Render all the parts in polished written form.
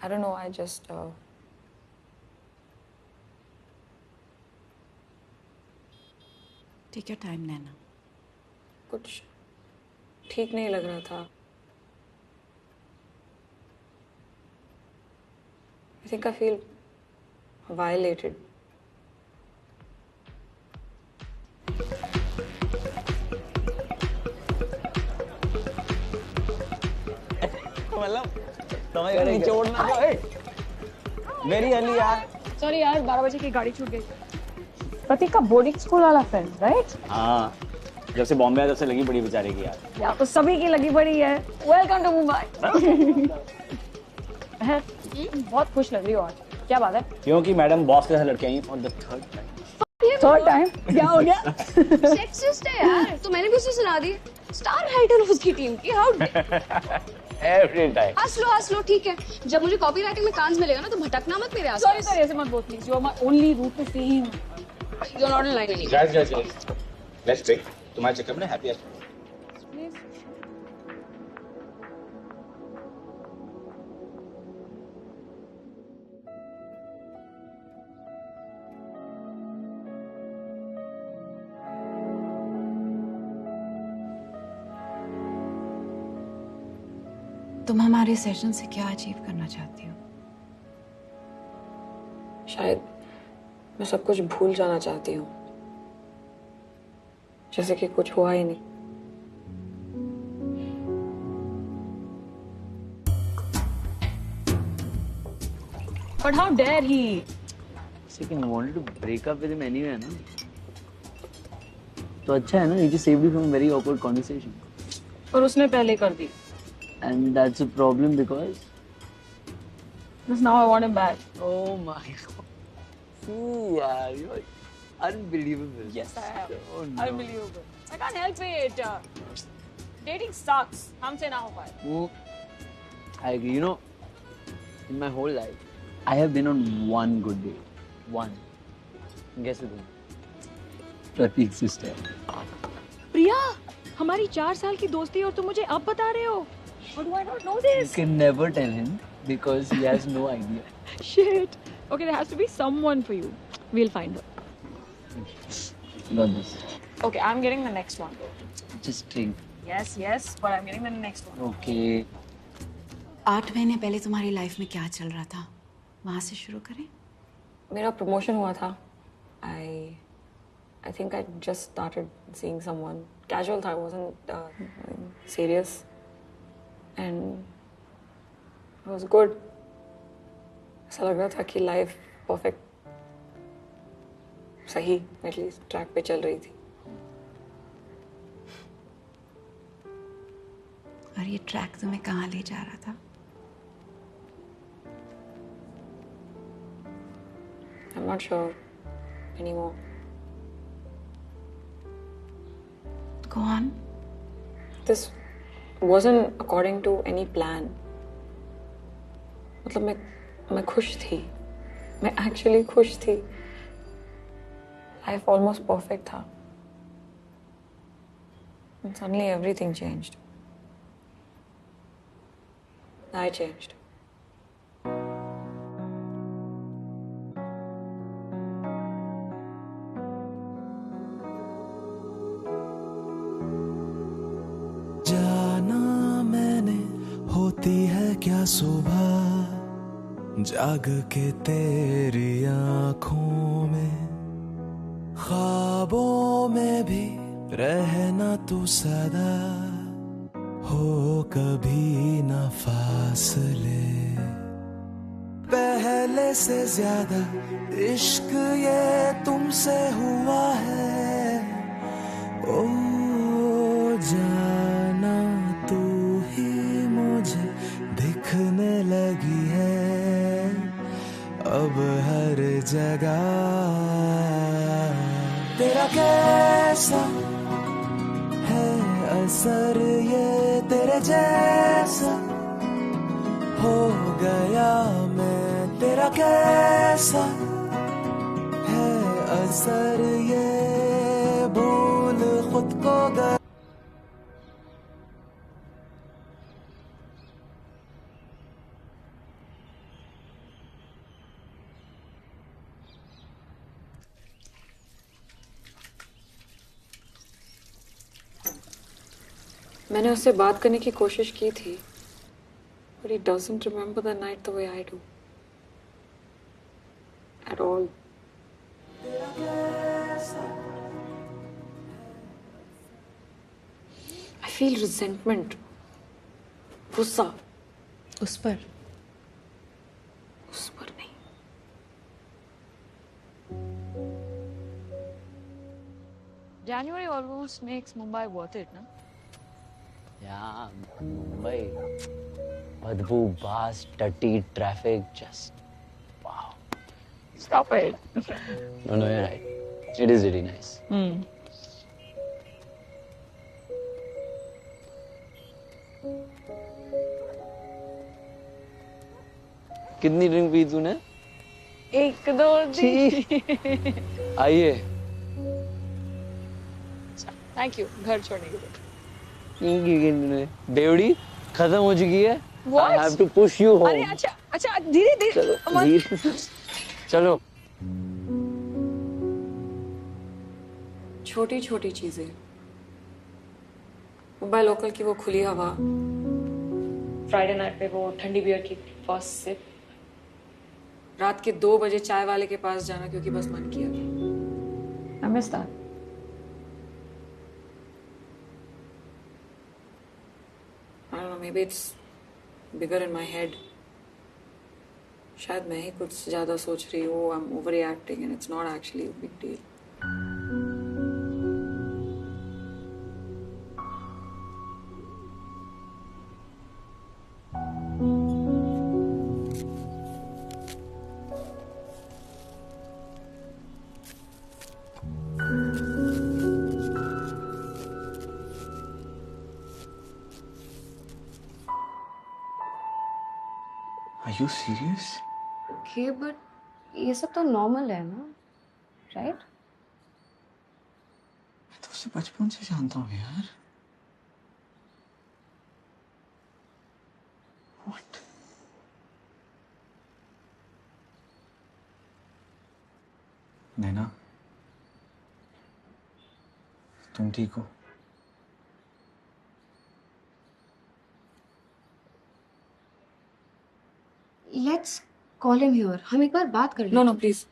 I don't know, I just Take your time, Naina. कुछ ठीक नहीं लग रहा था. I think I feel violated. मतलब तुम्हें नीचे उड़ना है मेरी अली यार. सॉरी यार 12 बजे की गाड़ी छूट गई. प्रतीक का बोर्डिंग स्कूल वाला फ्रेंड, राइट? हाँ, जब से बॉम्बे आया तब से लगी पड़ी बेचारे की यार. यार तो सभी की लगी पड़ी है. Welcome to Mumbai. बहुत खुश लग रही हो आज. क्या बात है? क्योंकि मैडम बॉस के साथ लड़के आई for the third time. Third time? क्या हो गया? सेक्सिस्ट है यार. तो मैंने भी उसे सुना दी. स्टार राइटर उसकी टीम की. How every time. हंस लो ठीक है. जब मुझे कॉपीराइटिंग में कांस मिलेगा ना तो भटकना मत मेरे आस. सॉरी सॉरी ऐसे मत बोल please. You are my only route to see him. You are not in line anyway. Guys let's drink. तुम्हारे चक्कर में हैप्पी एस्ट. तुम हमारे सेशन से क्या अचीव करना चाहती हो? शायद मैं सब कुछ भूल जाना चाहती हूँ, जैसे कि कुछ हुआ ही नहीं. But how dare he? Second wanted to break up with him anyway ना. तो अच्छा है ना, he just saved you from a very awkward conversation. और उसने पहले कर दी. And that's a problem because Because now I want him back. oh my god. See यार, you're unbelievable. Yes, I am. Oh no. Unbelievable. I can't help it. Dating sucks. हमसे ना हो पाए. I agree. You know, in my whole life, I have been on one good date. One. Guess with whom? Prateek's sister. प्रिया, हमारी 4 साल की दोस्ती और तुम मुझे अब बता रहे हो? How do I not know this? You can never tell him because he has no idea. Shit. Okay, there has to be someone for you. We'll find her. Got this. Okay, I'm getting the next one. Just drink. Yes, but I'm getting the next one. Okay. 8 महीने पहले तुम्हारी life में क्या चल रहा था? वहां से शुरू करें? मेरा प्रमोशन हुआ था. I think I just started seeing someone. Casual था, wasn't serious. And it was good. ऐसा लग रहा था कि लाइफ परफेक्ट, सही एटलीस्ट ट्रैक पे चल रही थी. और ये ट्रैक तुम्हें कहाँ ले जा रहा था? I'm not sure anymore. Go on. This wasn't according to any plan. मतलब मैं खुश थी. मैं actually खुश थी. Life almost perfect था. And suddenly everything changed. I changed. जाना मैंने होती है क्या सुबह जाग के तेरी आँखों में, ख्वाबों में भी रहना तू सदा, हो कभी ना फासले. पहले से ज्यादा इश्क ये तुमसे हुआ है. ओ जाना तू ही मुझे दिखने लगी है अब हर जगह. तेरा कैसा है असर ये तेरे जैसा हो गया मैं. तेरा कैसा है असर ये भूल खुद को गया. मैंने उससे बात करने की कोशिश की थी, but he doesn't remember the night the way I do. At all. I feel resentment. गुस्सा. उस पर नहीं. January almost makes Mumbai worth it, no? Yeah, Mumbai. Badbu, bus, dirty traffic, just wow. Stop it. No, you're right. It is really nice. कितनी drink P तूने? 1 2 3. आइए. Thank you. घर छोड़ने के लिए. बेवड़ी खत्म हो चुकी है. What? I have to push you home. अरे अच्छा धीरे चलो धीरे. चलो. छोटी छोटी चीजें. मुंबई लोकल की वो खुली हवा, फ्राइडे नाइट पे वो ठंडी बियर की फर्स्ट सिप, रात के 2 बजे चाय वाले के पास जाना क्योंकि बस मन किया. I miss that. I don't know, maybe it's bigger in my head. शायद मैं ही कुछ ज्यादा सोच रही हूँ. I'm overreacting and it's not actually a big deal. Are you serious? Okay, but ये सब तो नॉर्मल है ना, राइट? मैं तो उसे बचपन से जानता हूँ यार. What? नैना, तुम ठीक हो? Let's call him here. हम एक बार बात कर लें. No, please.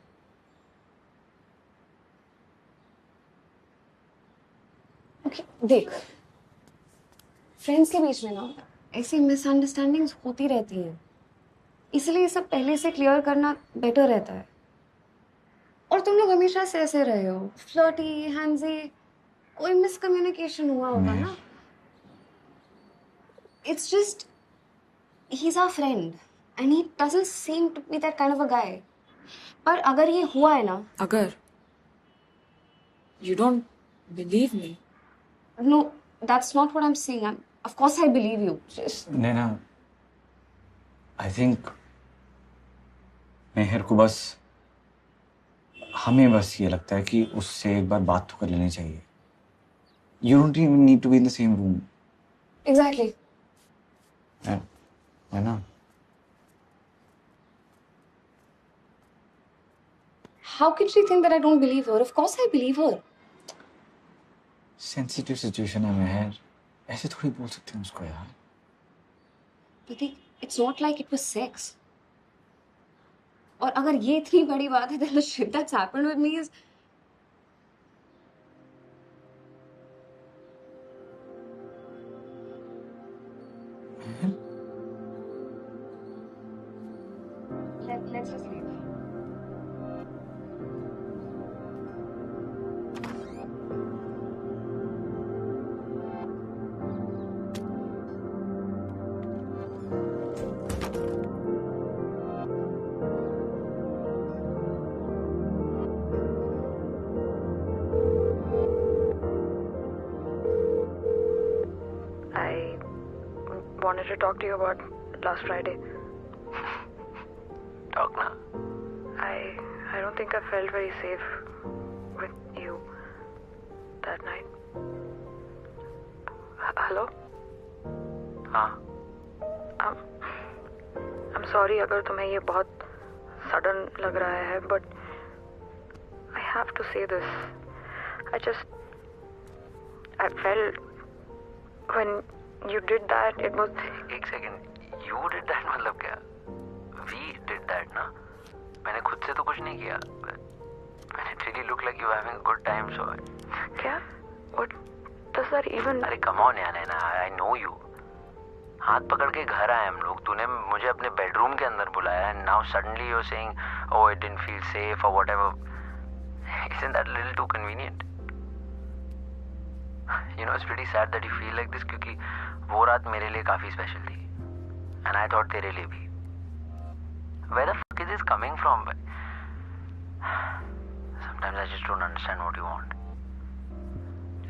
Okay, देख. फ्रेंड्स के बीच में ना ऐसी मिसअंडरस्टैंडिंग्स होती रहती हैं. इसलिए ये सब पहले से क्लियर करना बेटर रहता है. और तुम लोग हमेशा से ऐसे रहे हो, फ्लर्टी, हैंजी. कोई मिसकम्युनिकेशन हुआ होगा ना. It's just he's our friend and he doesn't seem to be that kind of a guy. पर अगर ये हुआ है ना. अगर you don't believe me. No, that's not what I'm saying. Of course I believe you. Just Naina, I think मेहर को बस हमें बस ये लगता है कि उससे एक बार बात तो कर लेनी चाहिए. You don't even need to be in the same room. exactly. है ना? How can she think that I don't believe her? Of course I believe her. Sensitive situation है मेहर. ऐसे थोड़ी बोल सकते हैं उसको यार. But it's not like it was sex. और अगर ये इतनी बड़ी बात है, then the shit that's happened with me is. Let's just leave. I wanted to talk to you about last Friday. Talk na. I don't think I felt very safe with you that night. Hello? हाँ. I'm sorry अगर तुम्हें ये बहुत sudden लग रहा है, but I have to say this. I felt when You did that. It was. एक second, you did that मतलब क्या? We did that ना? मैंने खुद से तो कुछ नहीं किया. When it really looked like you were having a good time, so. क्या? What does that even? अरे come on यार नैना, I know you. हाथ पकड़ के घर आए हम लोग, तूने मुझे अपने बेडरूम के अंदर बुलाया and now suddenly you're saying, oh it didn't feel safe or whatever. Isn't that a little too convenient? You know, it's pretty sad that you feel like this क्योंकि वो रात मेरे लिए काफी स्पेशल थी and I thought तेरे लिए भी. Where the fuck is this coming from? Sometimes I just don't understand what you want.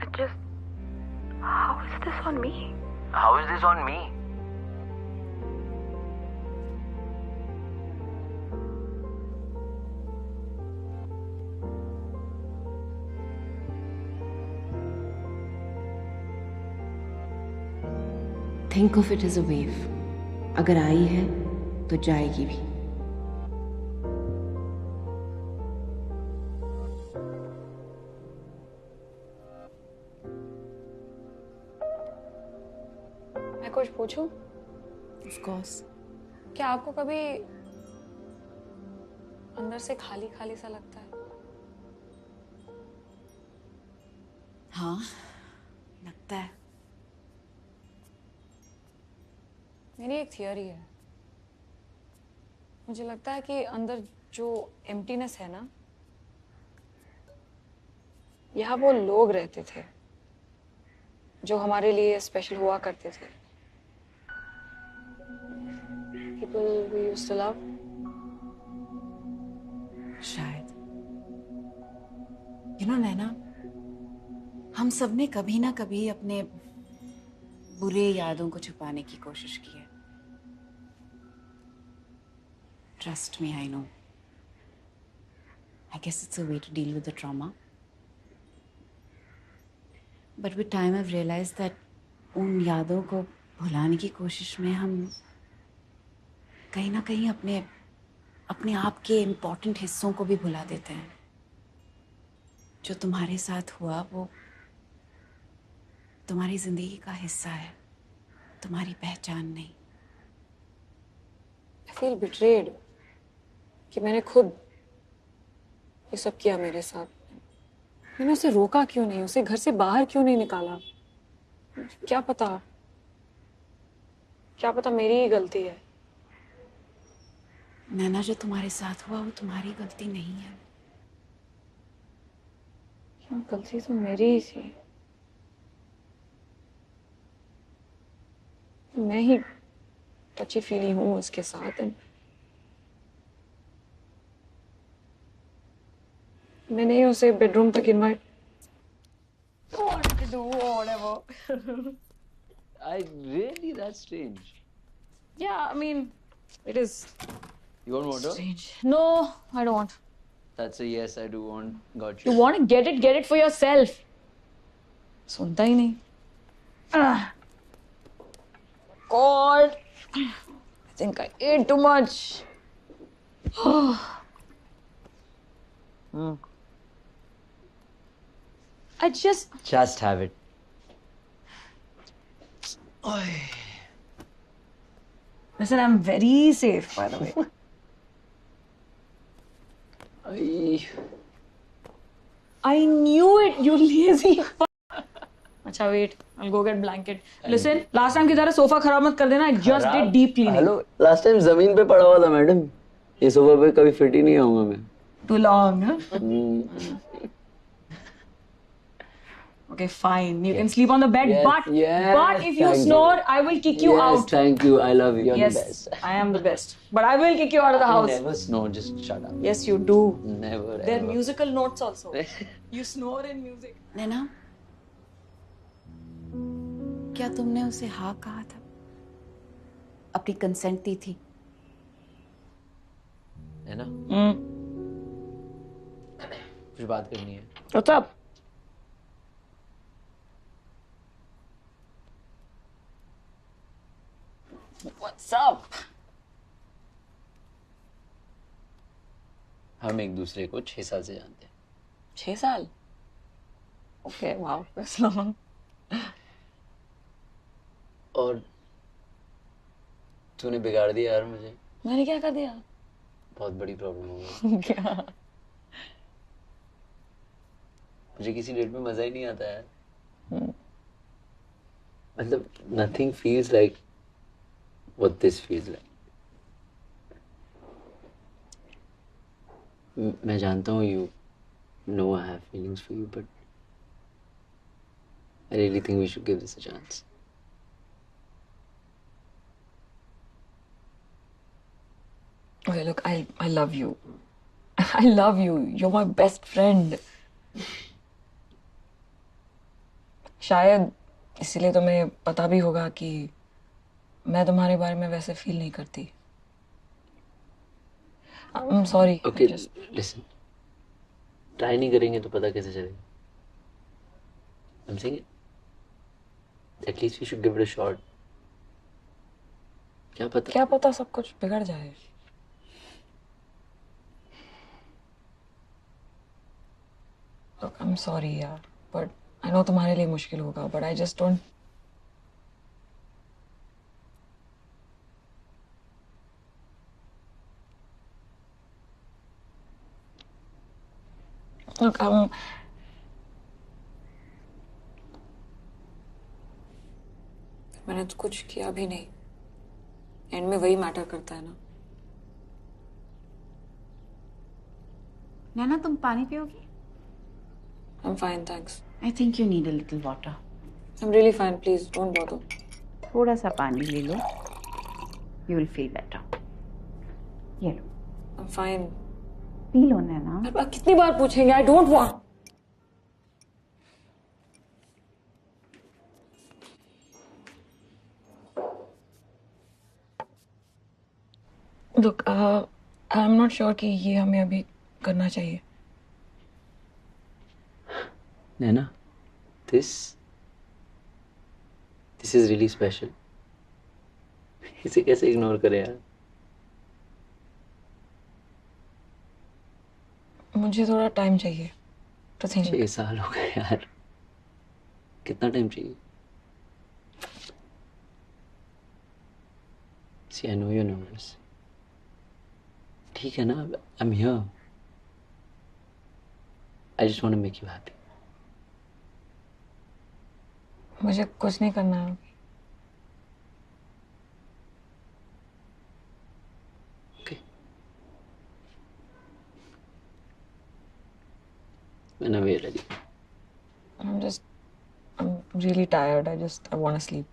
It just. How is this on me? How is this on me? Think of it as a wave. अगर आई है तो जाएगी भी. मैं कुछ पूछूं? Of course. क्या आपको कभी अंदर से खाली खाली सा लगता है? हाँ, लगता है. मेरी एक थियरी है. मुझे लगता है कि अंदर जो एम्प्टीनेस है ना, यहाँ वो लोग रहते थे जो हमारे लिए स्पेशल हुआ करते थे. People we used to love. शायद. यू नो नैना, हम सब ने कभी ना कभी अपने बुरे यादों को छुपाने की कोशिश की है. Trust me, I know. I guess it's a way to deal with the trauma. But with time I realize that उन यादों को भुलाने की कोशिश में हम कहीं ना कहीं अपने आप के इम्पोर्टेंट हिस्सों को भी भुला देते हैं. जो तुम्हारे साथ हुआ वो तुम्हारी जिंदगी का हिस्सा है, तुम्हारी पहचान नहीं. I feel betrayed कि मैंने खुद ये सब किया मेरे साथ. मैंने उसे रोका क्यों नहीं, उसे घर से बाहर क्यों नहीं निकाला? क्या पता मेरी ही गलती है. नैना, जो तुम्हारे साथ हुआ वो तुम्हारी गलती नहीं है. गलती तो मेरी ही थी. मैं ही टची फीली हूँ उसके साथ. मैंने ही उसे बेडरूम तक invite. What to do or whatever. That's strange. Yeah, I mean, it is You want water? strange. No, I don't want. That's a yes, I do want. Got You you. want to get it for yourself. सुनता ही नहीं. God, I think I ate too much. I Just have it. listen. I'm very safe, by the way. I knew it. You lazy. अच्छा, wait. I'll go get blanket. Listen, last time की तरह sofa खराब मत कर देना. I just did deep cleaning. Hello, last time जमीन पे पड़ा हुआ था मैडम. ये सोफा पे कभी फिट ही नहीं आऊंगा मैं. Too long, huh? Okay, fine. You can sleep on the bed, but if you snore, I will kick you out. Thank you. I love you. You're Yes, the best. I am the best. But I will kick you out of the I house. never snore. Just shut up. Yes, you do. Never. There are ever. musical notes also. You snore in music. नैना, क्या तुमने उसे हाँ कहा था? अपनी consent दी थी? है ना? कुछ बात करनी है. What's up? What's up? हम एक दूसरे को 6 साल से जानते हैं. 6 साल? Okay, wow, that's long. और तूने बिगाड़ दिया यार मुझे। मैंने क्या कर दिया? बहुत बड़ी प्रॉब्लम हो गई। क्या? मुझे किसी डेट में मजा ही नहीं आता यार। मतलब nothing feels like what this feels like. मैं जानता हूँ you know I have feelings for you, but I really think we should give this a chance. Okay, look, I love you. I love you. You're my best friend. शायद इसीलिए तुम्हें पता भी होगा कि मैं तुम्हारे बारे में वैसे फील नहीं करती। I'm sorry. Okay, listen. Try नहीं करेंगे तो पता कैसे चलेगा? I'm saying at least we should give it a shot. क्या पता सब कुछ बिगड़ जाए। Look, I'm sorry यार, but I know तुम्हारे लिए मुश्किल होगा, but I just don't. Look, मैंने तो कुछ किया भी नहीं। एंड में वही मैटर करता है ना। नैना, तुम पानी पियोगी? I'm fine, thanks. I think you need a little water. I'm really fine. Please don't bother. थोड़ा सा पानी ले लो. You will feel better. ये लो. I'm fine. पी लो नैना. अब कितनी बार पूछेंगे? I don't want. Look, I'm not sure कि ये हमें अभी करना चाहिए। Naina, this is really special. इसे कैसे इग्नोर करें यार? मुझे थोड़ा टाइम चाहिए to think. 6 साल हो गए यार। कितना टाइम चाहिए? See, I know you're nervous. ठीक है ना? I'm here. I just want to make you happy. मुझे कुछ नहीं करना है। Okay. Whenever you're ready. I'm really tired. I want to sleep.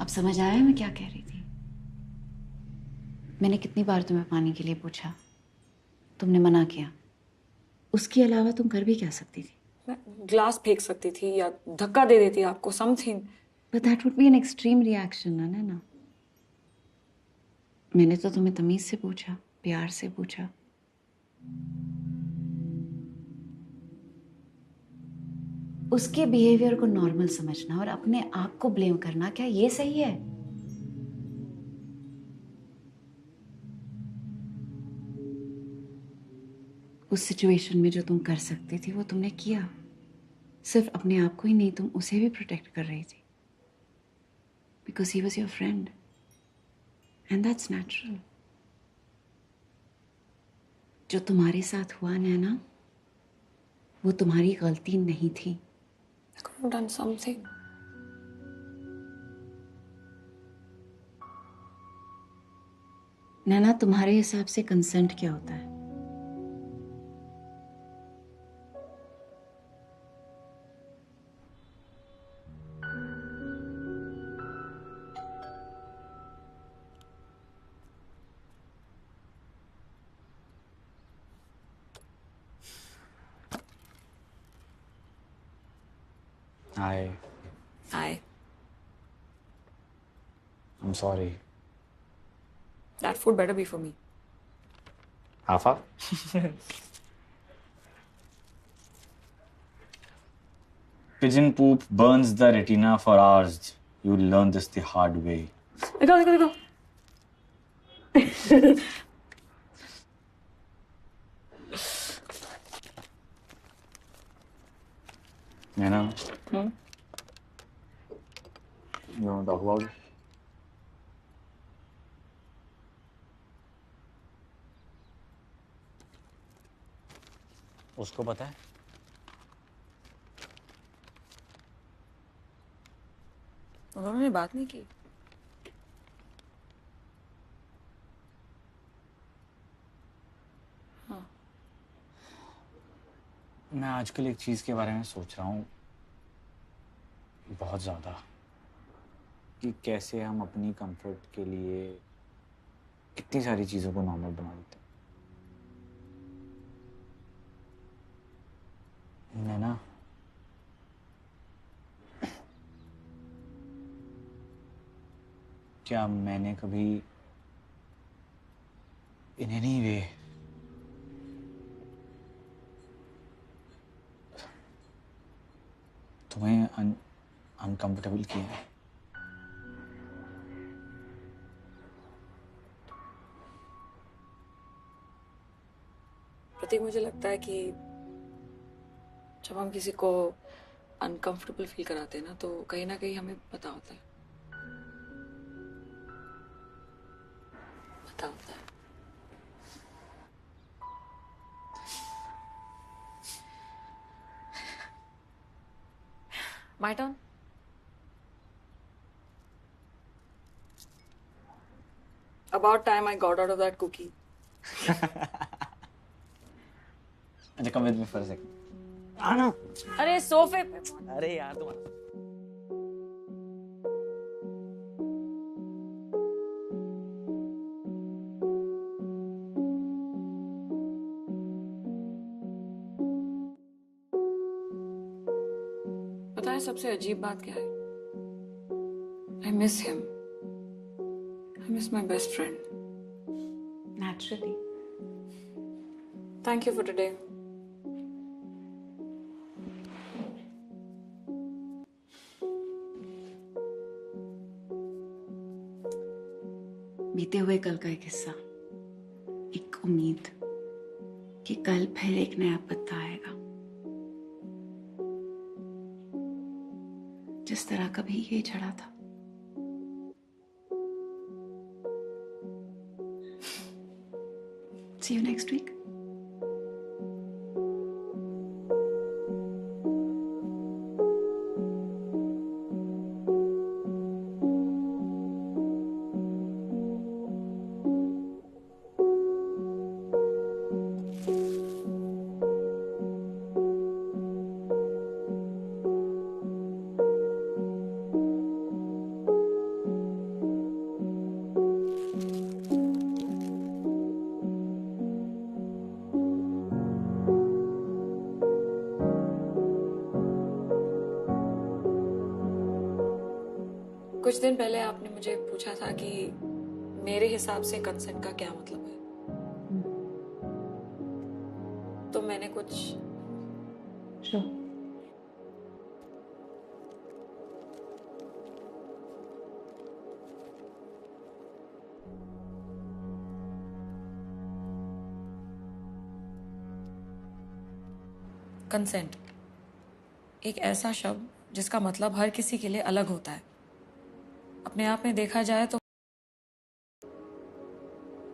अब समझ आया मैं क्या कह रही थी? मैंने कितनी बार तुम्हें पानी के लिए पूछा, तुमने मना किया। उसके अलावा तुम कर भी क्या सकती थी? मैं ग्लास फेंक सकती थी या धक्का दे देती आपको, something. But that would be an extreme reaction, ना? मैंने तो तुम्हें तमीज से पूछा, प्यार से पूछा। उसके बिहेवियर को नॉर्मल समझना और अपने आप को ब्लेम करना, क्या ये सही है? उस सिचुएशन में जो तुम कर सकती थी वो तुमने किया। सिर्फ अपने आप को ही नहीं, तुम उसे भी प्रोटेक्ट कर रही थी। Because he was your friend. And that's natural. जो तुम्हारे साथ हुआ ना, वो तुम्हारी गलती नहीं थी। I could have done something. नैना, तुम्हारे हिसाब से कंसेंट क्या होता है? Hi, Hi. I'm sorry. That food better be for me. Afa? Pigeon poop burns the retina for hours. You learn this the hard way. देखो. Naina? You want to talk about it? उसको पता है? उन्होंने बात नहीं की. मैं आजकल एक चीज के बारे में सोच रहा हूँ बहुत ज्यादा, कि कैसे हम अपनी कंफर्ट के लिए कितनी सारी चीजों को नॉर्मल बना देते हैं. नैना, क्या मैंने कभी इन एनी वे तुम्हें अनकंफर्टेबल किया है? प्रतीक, मुझे लगता है कि जब हम किसी को अनकंफर्टेबल फील कराते हैं ना, तो कहीं ना कहीं हमें पता होता है. पता होता है. My turn. About time I got out of that cookie. अच्छा, come with me for a second. आना. अरे सोफे पे. अरे यार तुम्हारा. पता है सबसे अजीब बात क्या है? I miss him. I miss my best friend. Naturally. Thank you for today. बीते हुए कल का एक हिस्सा, एक उम्मीद कि कल फिर एक नया पत्ता आएगा, जिस तरह कभी ये झड़ा था. See you next week. कुछ दिन पहले आपने मुझे पूछा था कि मेरे हिसाब से कंसेंट का क्या मतलब है. तो मैंने कुछ Sure. कंसेंट एक ऐसा शब्द जिसका मतलब हर किसी के लिए अलग होता है. अपने आप में देखा जाए तो,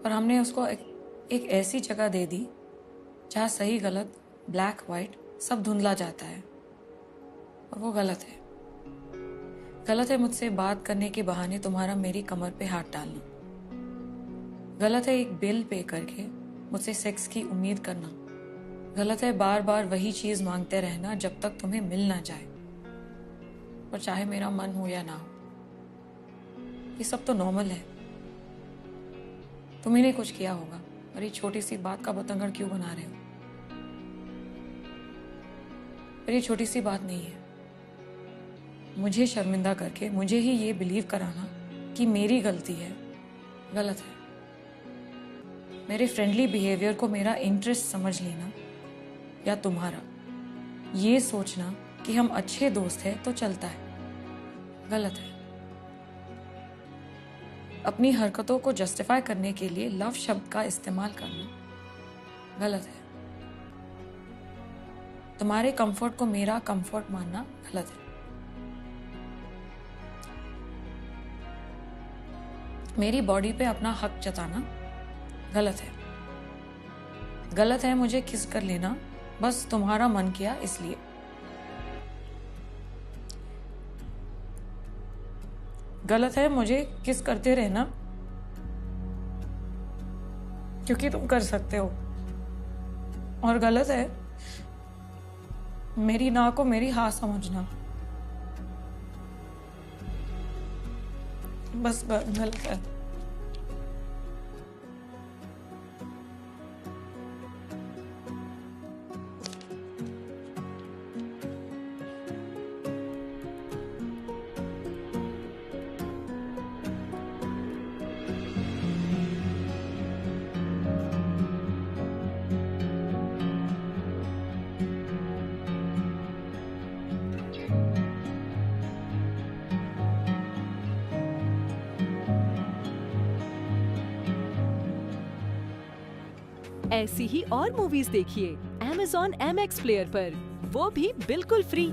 पर हमने उसको एक ऐसी जगह दे दी जहाँ सही गलत, ब्लैक वाइट सब धुंधला जाता है. और वो गलत है. गलत है मुझसे बात करने के बहाने तुम्हारा मेरी कमर पे हाथ डालना. गलत है एक बिल पे करके मुझसे सेक्स की उम्मीद करना। गलत है बार बार वही चीज मांगते रहना जब तक तुम्हें मिल ना जाए, और चाहे मेरा मन हो या ना हो। ये सब तो नॉर्मल है। तुम्ही ने कुछ किया होगा और ये छोटी सी बात का बतंगड़ क्यों बना रहे हो? पर ये छोटी सी बात नहीं है। मुझे शर्मिंदा करके मुझे ही ये बिलीव कराना कि मेरी गलती है, गलत है। मेरे फ्रेंडली बिहेवियर को मेरा इंटरेस्ट समझ लेना या तुम्हारा ये सोचना कि हम अच्छे दोस्त हैं तो चलता है, गलत है। अपनी हरकतों को जस्टिफाई करने के लिए लव शब्द का इस्तेमाल करना गलत है। तुम्हारे कंफर्ट को मेरा कंफर्ट मानना गलत है। मेरी बॉडी पे अपना हक जताना गलत है। गलत है मुझे किस कर लेना बस तुम्हारा मन किया इसलिए। गलत है मुझे किस करते रहना क्योंकि तुम कर सकते हो, और गलत है मेरी ना को मेरी हाँ समझना, बस गलत है। ऐसी ही और मूवीज देखिए Amazon MX प्लेयर पर, वो भी बिल्कुल फ्री।